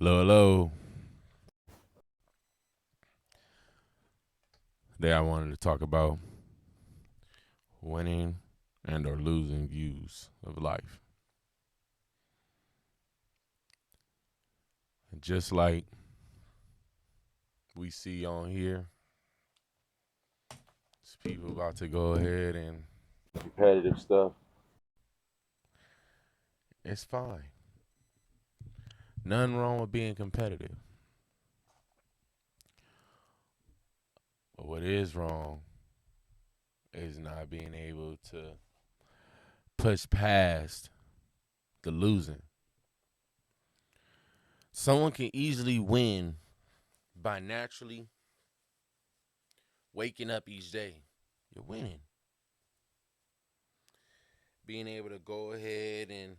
Hello, hello. Today I wanted to talk about winning and or losing views of life. And just like we see on here, it's people about to go ahead and competitive stuff. It's fine. Nothing wrong with being competitive. But what is wrong is not being able to push past the losing. Someone can easily win by naturally waking up each day. You're winning. Being able to go ahead and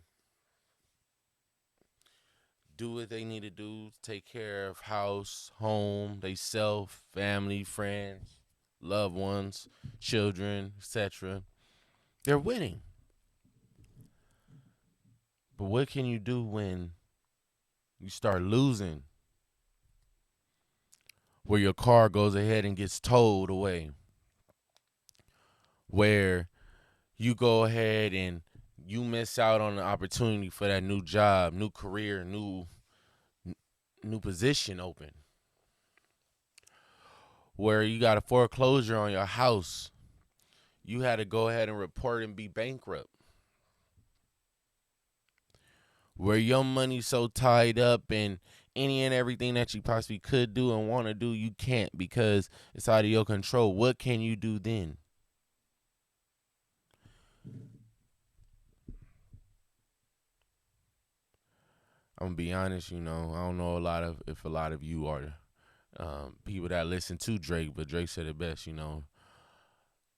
do what they need to do, take care of house, home, they self, family, friends, loved ones, children, etc. They're winning. But what can you do when you start losing? Where your car goes ahead and gets towed away. Where you go ahead and you miss out on the opportunity for that new job, new career, new position open. Where you got a foreclosure on your house. You had to go ahead and report and be bankrupt. Where your money's so tied up in any and everything that you possibly could do and want to do, you can't because it's out of your control. What can you do then? I'm gonna be honest, I don't know if a lot of you are people that listen to Drake, but Drake said it best, no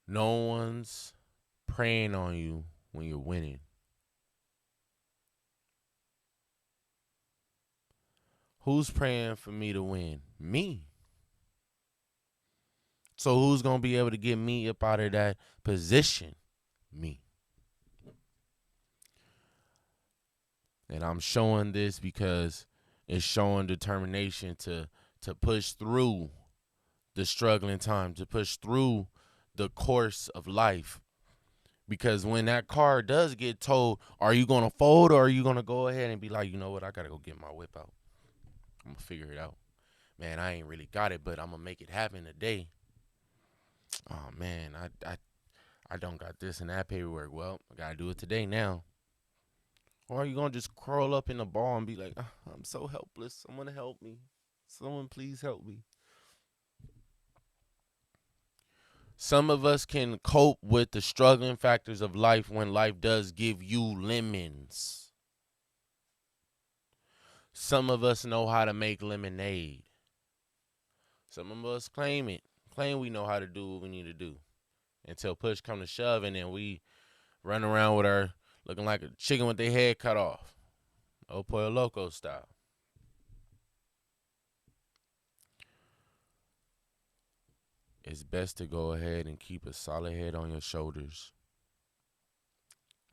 one's praying on you when you're winning. Who's praying for me to win? Me. So who's gonna be able to get me up out of that position? Me. And I'm showing this because it's showing determination to push through the struggling time, to push through the course of life. Because when that car does get towed, are you gonna fold or are you gonna go ahead and be like, you know what, I gotta go get my whip out. I'm gonna figure it out. Man, I ain't really got it, but I'm gonna make it happen today. Oh man, I don't got this and that paperwork. Well, I gotta do it today now. Or are you gonna just curl up in a ball and be like, I'm so helpless. Someone help me. Someone please help me. Some of us can cope with the struggling factors of life when life does give you lemons. Some of us know how to make lemonade. Some of us claim it. Claim we know how to do what we need to do. Until push come to shove and then we run around with our looking like a chicken with their head cut off. O Pollo Loco style. It's best to go ahead and keep a solid head on your shoulders.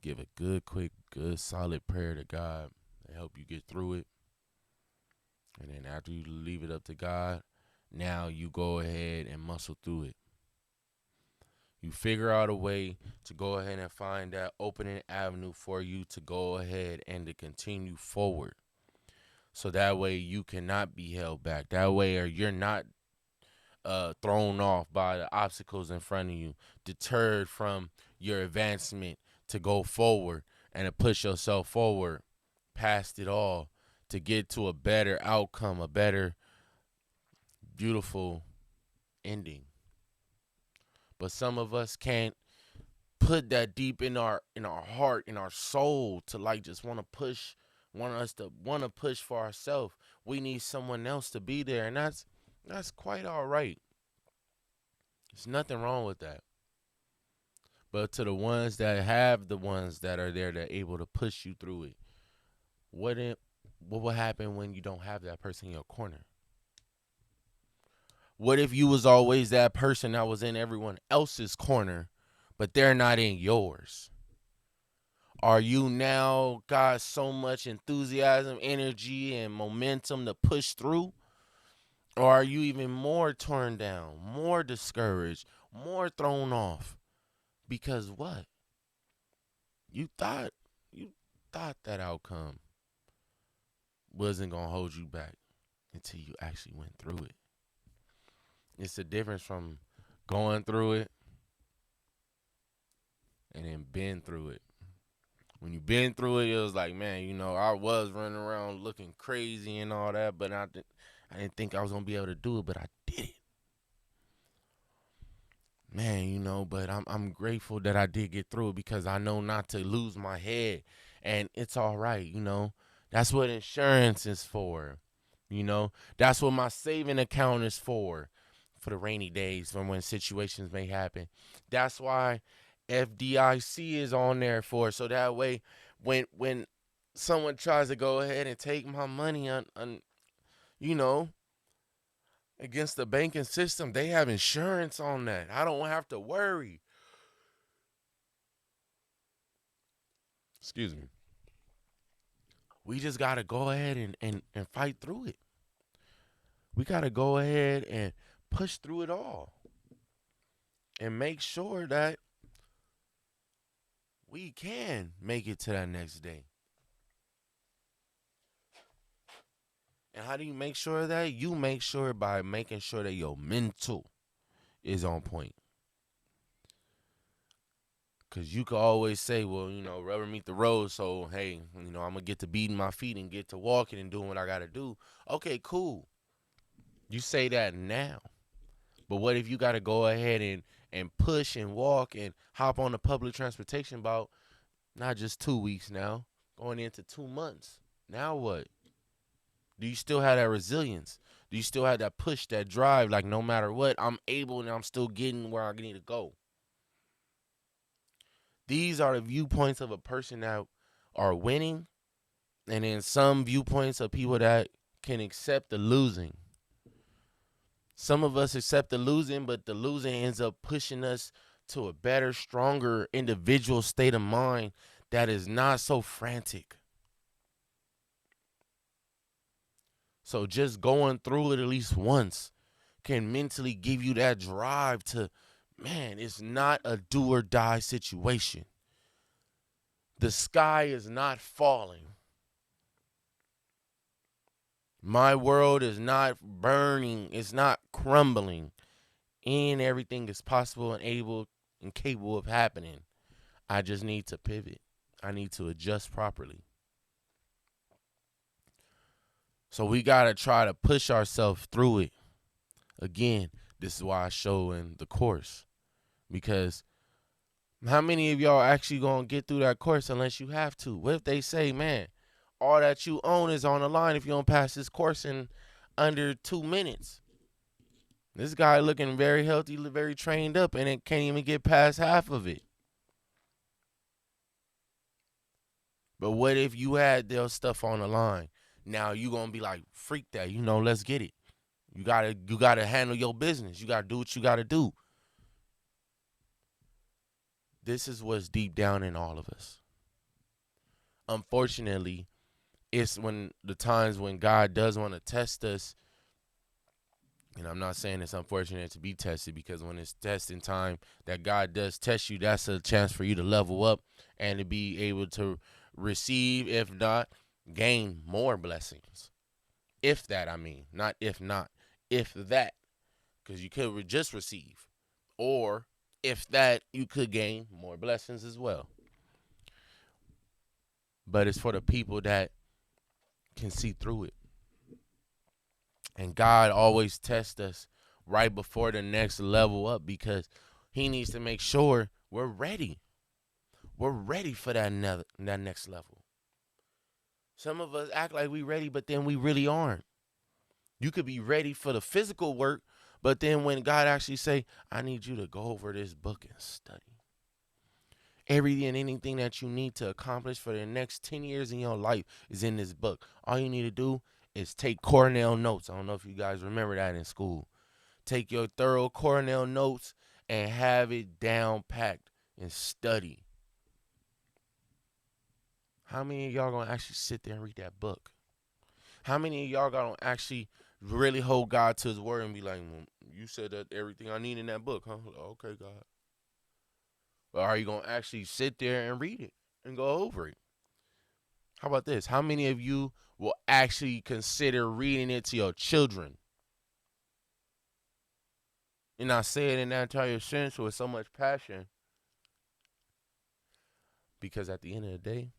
Give a good, quick, good, solid prayer to God to help you get through it. And then after you leave it up to God, now you go ahead and muscle through it. You figure out a way to go ahead and find that opening avenue for you to go ahead and to continue forward. So that way you cannot be held back. That way or you're not thrown off by the obstacles in front of you, deterred from your advancement to go forward and to push yourself forward past it all to get to a better outcome, a better, beautiful ending. But some of us can't put that deep in our heart, in our soul to like just want us to want to push for ourselves. We need someone else to be there, and that's quite all right. There's nothing wrong with that. But to the ones that have the ones that are there that are able to push you through it, what if, what will happen when you don't have that person in your corner? What if you was always that person that was in everyone else's corner, but they're not in yours? Are you now got so much enthusiasm, energy, and momentum to push through? Or are you even more torn down, more discouraged, more thrown off? Because what? You thought you thought that outcome wasn't gonna hold you back until you actually went through it. It's the difference from going through it and then been through it. When you been through it, it was like, man, I was running around looking crazy and all that, but I didn't think I was gonna be able to do it, but I did it. Man, but I'm grateful that I did get through it because I know not to lose my head, and it's all right. That's what insurance is for. That's what my saving account is for the rainy days, for when situations may happen. That's why FDIC is on there for, so that way when someone tries to go ahead and take my money on you know against the banking system, they have insurance on that. I don't have to worry. Excuse me. We just got to go ahead and fight through it. We got to go ahead and push through it all and make sure that we can make it to that next day. And how do you make sure of that? You make sure by making sure that your mental is on point. Because you could always say, well, rubber meet the road. So, hey, I'm going to get to beating my feet and get to walking and doing what I got to do. Okay, cool. You say that now. But what if you got to go ahead and push and walk and hop on the public transportation about not just 2 weeks now, going into 2 months? Now what? Do you still have that resilience? Do you still have that push, that drive? Like, no matter what, I'm able and I'm still getting where I need to go. These are the viewpoints of a person that are winning, and then some viewpoints of people that can accept the losing. Some of us accept the losing, but the losing ends up pushing us to a better, stronger individual state of mind that is not so frantic. So just going through it at least once can mentally give you that drive to, man, it's not a do or die situation. The sky is not falling. My world is not burning. It's not crumbling. And everything is possible and able and capable of happening. I just need to pivot. I need to adjust properly. So we got to try to push ourselves through it. Again, this is why I show in the course. Because how many of y'all actually going to get through that course unless you have to? What if they say, man, all that you own is on the line if you don't pass this course in under 2 minutes? This guy looking very healthy, very trained up, and it can't even get past half of it. But what if you had their stuff on the line? Now you gonna be like, freak that, let's get it. You gotta handle your business. You gotta do what you gotta do. This is what's deep down in all of us. Unfortunately, it's when the times when God does want to test us. And I'm not saying it's unfortunate to be tested, because when it's testing time that God does test you, that's a chance for you to level up and to be able to receive, if not, gain more blessings. If that, not if not. If that, because you could just receive. Or if that, you could gain more blessings as well. But it's for the people that can see through it. And God always tests us right before the next level up, because he needs to make sure we're ready. We're ready for that next level. Some of us act like we ready, but then we really aren't. You could be ready for the physical work, but then when God actually say, I need you to go over this book and study. Everything and anything that you need to accomplish for the next 10 years in your life is in this book. All you need to do is take Cornell notes. I don't know if you guys remember that in school. Take your thorough Cornell notes and have it down packed and study. How many of y'all gonna actually sit there and read that book? How many of y'all gonna actually really hold God to his word and be like, well, you said that everything I need in that book, huh? Okay, God. Or are you gonna actually sit there and read it and go over it? How about this? How many of you will actually consider reading it to your children? And I say it in that entire sense with so much passion because at the end of the day,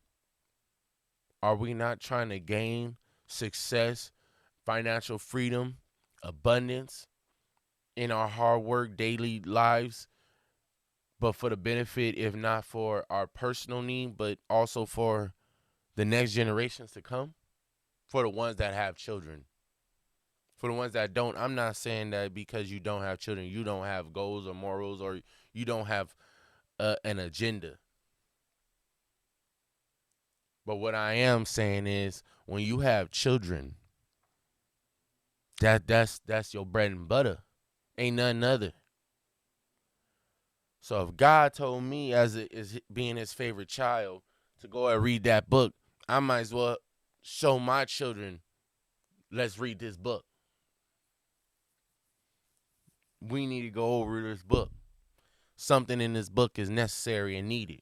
are we not trying to gain success, financial freedom, abundance in our hard work daily lives, but for the benefit, if not for our personal need, but also for the next generations to come, for the ones that have children? For the ones that don't, I'm not saying that because you don't have children, you don't have goals or morals or you don't have an agenda. But what I am saying is when you have children, that's your bread and butter. Ain't nothing other. So if God told me as being his favorite child to go and read that book, I might as well show my children, let's read this book. We need to go over this book. Something in this book is necessary and needed.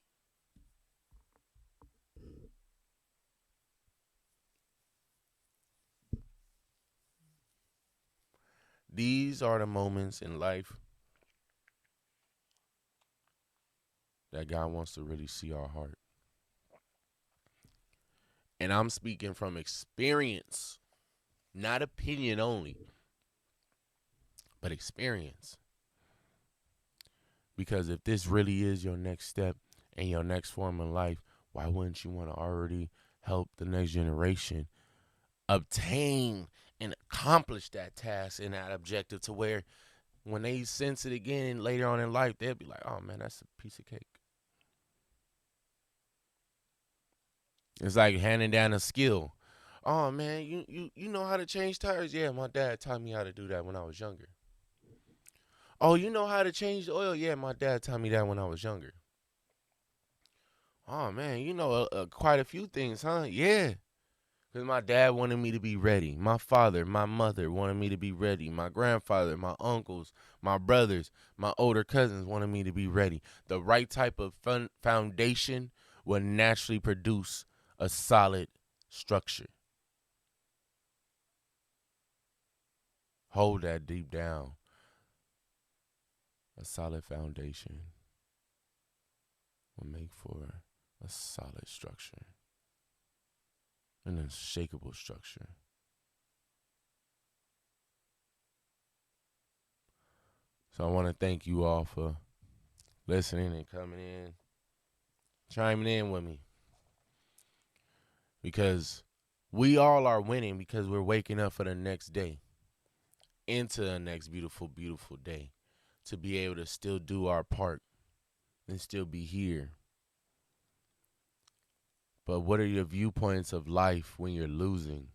These are the moments in life that God wants to really see our heart. And I'm speaking from experience, not opinion only, but experience. Because if this really is your next step and your next form in life, why wouldn't you want to already help the next generation obtain and accomplish that task and that objective to where when they sense it again later on in life, they'll be like, oh man, that's a piece of cake. It's like handing down a skill. Oh man, you know how to change tires? Yeah, my dad taught me how to do that when I was younger. Oh, you know how to change the oil? Yeah, my dad taught me that when I was younger. Oh man, you know quite a few things, huh? Yeah. Because my dad wanted me to be ready. My father, my mother wanted me to be ready. My grandfather, my uncles, my brothers, my older cousins wanted me to be ready. The right type of foundation will naturally produce a solid structure. Hold that deep down. A solid foundation will make for a solid structure, an unshakable structure. So I want to thank you all for listening and coming in, chiming in with me. Because we all are winning because we're waking up for the next day, into the next beautiful, beautiful day, to be able to still do our part and still be here. But what are your viewpoints of life when you're losing?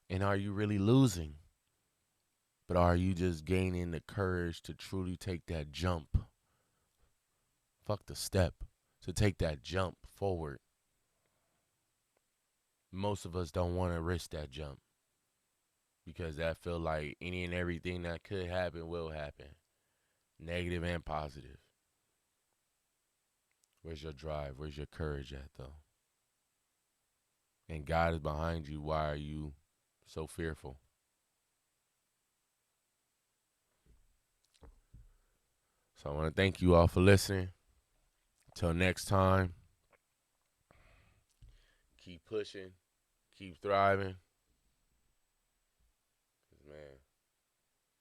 And are you really losing? But are you just gaining the courage to truly take that jump? Fuck the step. To take that jump forward. Most of us don't want to risk that jump because that feel like any and everything that could happen will happen, negative and positive. Where's your drive? Where's your courage at, though? And God is behind you. Why are you so fearful? So I want to thank you all for listening. Till next time, keep pushing, keep thriving. 'Cause, man,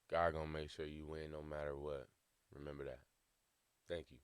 God gonna make sure you win no matter what. Remember that. Thank you.